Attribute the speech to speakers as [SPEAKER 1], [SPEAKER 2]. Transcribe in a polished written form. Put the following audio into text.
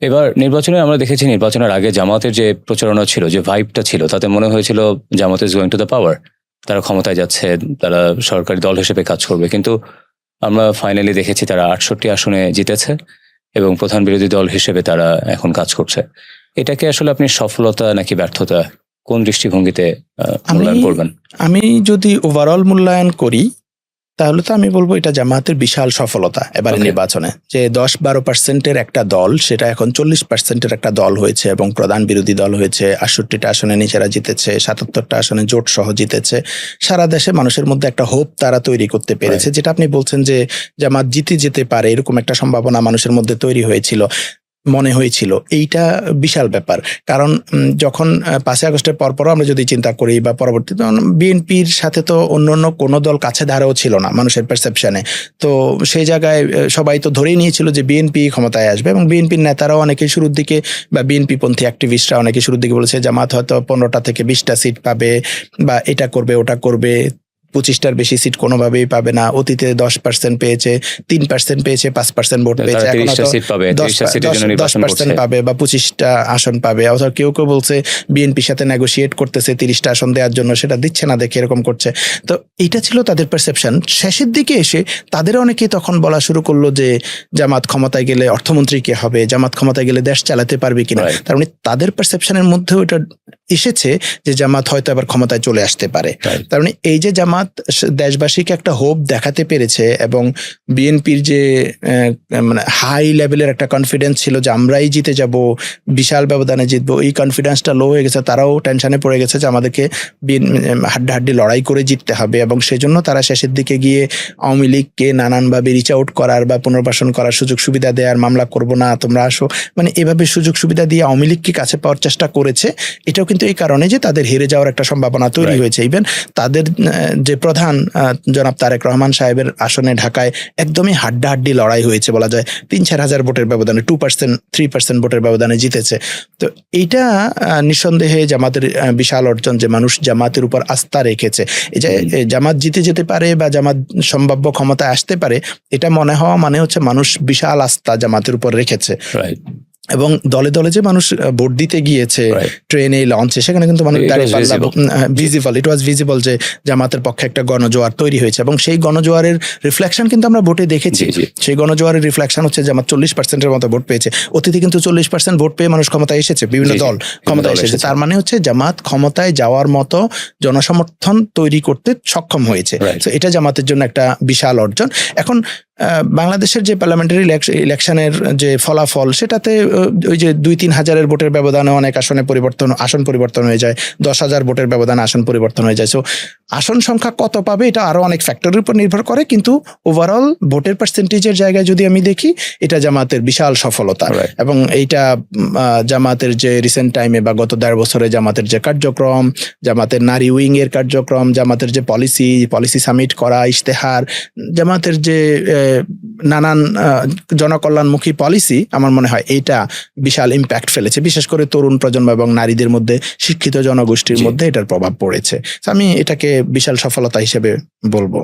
[SPEAKER 1] এবার নির্বাচনে আমরা দেখেছি নির্বাচনের আগে জামাতের যে প্রচারণা ছিল, যে ভাইবটা ছিল, তাতে মনে হয়েছিল Jamaat is going to the power, তারা ক্ষমতায় যাচ্ছে, তারা সরকারি দল হিসেবে কাজ করবে। কিন্তু আমরা ফাইনালি দেখেছি তারা 68 আসনে জিতেছে এবং প্রধান বিরোধী দল হিসেবে তারা এখন কাজ করছে। এটাকে আসলে আপনি সফলতা নাকি ব্যর্থতা, কোন দৃষ্টিভঙ্গিতে মূল্যায়ন করবেন?
[SPEAKER 2] আমি যদি ওভারঅল মূল্যায়ন করি তাহলে তো আমি বলবো এটা জামাতের বিশাল সফলতা এবারে নির্বাচনে, যে 10-12% একটা দল সেটা এখন 40% একটা দল হয়েছে এবং প্রধান বিরোধী দল হয়েছে। 68টা আসনে নিজেরা জিতেছে, 77টা আসনে জোট সহ জিতেছে। সারা দেশে মানুষের মধ্যে একটা হোপ তারা তৈরি করতে পেরেছে, যেটা আপনি বলছেন যে জামাত জিতে যেতে পারে এরকম একটা সম্ভাবনা মানুষের মধ্যে তৈরি হয়েছিল, মনে হয়েছিল। এইটা বিশাল ব্যাপার। কারণ যখন 5 আগস্টের পরপরও আমরা যদি চিন্তা করি বা পরবর্তীতে, বিএনপির সাথে তো অন্য কোনো দল কাছে ধারেও ছিল না মানুষের পারসেপশনে। তো সেই জায়গায় সবাই তো ধরেই নিয়েছিল যে বিএনপি ক্ষমতায় আসবে এবং বিএনপির নেতারাও অনেকে শুরুর দিকে বা বিএনপি পন্থী অ্যাক্টিভিস্টরা অনেকে শুরুর দিকে বলেছে জামাত হয়তো 15টা থেকে 20টা সিট পাবে বা এটা করবে ওটা করবে, 25টার বেশি সিট কোনোভাবেই পাবে না। অতীতে 10% পেয়েছে, 3% পেয়েছে, 5% ভোট পেয়েছে, এখন 10% পাবে বা 25টা আসন পাবে। অথবা কেউ কেউ বলছে বিএনপির সাথে নেগোশিয়েট করতেছে 30টা আসন দেওয়ার জন্য, সেটা দিচ্ছে না দেখে এরকম করছে। তো এটা ছিল তাদের পারসেপশন। শেষের দিকে এসে তাদের অনেকেই তখন বলা শুরু করলো যে জামাত ক্ষমতায় গেলে অর্থমন্ত্রী কে হবে, জামাত ক্ষমতায় গেলে দেশ চালাতে পারবে কিনা। তার মানে তাদের পারসেপশনের মধ্যেও এটা এসেছে যে জামাত হয়তো আবার ক্ষমতায় চলে আসতে পারে। তার মানে এই যে জামাত দেশবাসীকে একটা হোপ দেখাতে পেরেছে এবং বিএনপির যে মানে হাই লেভেলের একটা কনফিডেন্স ছিল যে আমরাই জিতে যাব, বিশাল ব্যবধানে জিতবো, এই কনফিডেন্সটা লো হয়ে গেছে। তারাও টেনশনে পড়ে গেছে যে আমাদেরকে হাড্ডাহাড্ডি লড়াই করে জিততে হবে এবং সেজন্য তারা শেষের দিকে গিয়ে আওয়ামী লীগকে নানানভাবে রিচ আউট করার বা পুনর্বাসন করার সুযোগ সুবিধা দেওয়ার, মামলা করবো না তোমরা আসো, মানে এভাবে সুযোগ সুবিধা দিয়ে আওয়ামী লীগকে কাছে পাওয়ার চেষ্টা করেছে। এটাও কিন্তু এই কারণে যে তাদের হেরে যাওয়ার একটা সম্ভাবনা তৈরি হয়েছে। ইভেন তাদের যে প্রধান জনাব তারেক রহমান সাহেবের আসনে ঢাকায় একদমই হাড্ডাহাড্ডি লড়াই হয়েছে বলা যায়। 3-4 হাজার ভোটের ব্যবধানে 2%-3% ভোটের ব্যবধানে জিতেছে। তো এইটা নিঃসন্দেহে জামাতের বিশাল অর্জন, যে মানুষ জামাতের উপর আস্থা রেখেছে। এই যে জামাত জিতে যেতে পারে বা জামাত সম্ভাব্য ক্ষমতায় আসতে পারে, এটা মনে হওয়া মানে হচ্ছে মানুষ বিশাল আস্থা জামাতের উপর রেখেছে। এবং দলে দলে যে মানুষ ভোট দিতে গিয়েছে ট্রেনে, লঞ্চে, সেখানে কিন্তু মানুষ ইট ওয়াজ ভিজিবল যে জামাতের পক্ষে একটা গণজোয়ার তৈরি হয়েছে এবং সেই গণজোয়ারের রিফ্লেকশন কিন্তু আমরা ভোটে দেখেছি। সেই গণজোয়ারের রিফ্লেকশন হচ্ছে জামাত 40%-এর মতো ভোট পেয়েছে। অতীতে কিন্তু 40% ভোট পেয়ে মানুষ ক্ষমতায় এসেছে, বিভিন্ন দল ক্ষমতায় এসেছে। তার মানে হচ্ছে জামাত ক্ষমতায় যাওয়ার মতো জনসমর্থন তৈরি করতে সক্ষম হয়েছে। তো এটা জামাতের জন্য একটা বিশাল অর্জন। এখন বাংলাদেশের যে পার্লামেন্টারি ইলেকশনের যে ফলাফল, সেটাতে ওই যে 2-3 হাজারের ভোটের ব্যবধানে অনেক আসন পরিবর্তন হয়ে যায়, 10,000 ভোটের ব্যবধানে আসন পরিবর্তন হয়ে যায়। সো আসন সংখ্যা কত পাবে এটা আরো অনেক ফ্যাক্টরের উপর নির্ভর করে, কিন্তু ওভারঅল ভোটের পার্সেন্টেজের জায়গায় যদি আমি দেখি, এটা জামাতের বিশাল সফলতা। এবং এইটা জামাতের যে রিসেন্ট টাইমে বা গত 1.5 বছরে জামাতের যে কার্যক্রম, জামাতের নারী উইং এর কার্যক্রম, জামাতের যে পলিসি সামিট করা, ইশতেহার, জামাতের যে নানান জনকল্যাণমুখী পলিসি, আমার মনে হয় এইটা বিশাল ইম্প্যাক্ট ফেলেছে, বিশেষ করে তরুণ প্রজন্ম এবং নারীদের মধ্যে, শিক্ষিত জনগোষ্ঠীর মধ্যে এটার প্রভাব পড়েছে। আমি এটাকে বিশাল সফলতা হিসেবে বলবো।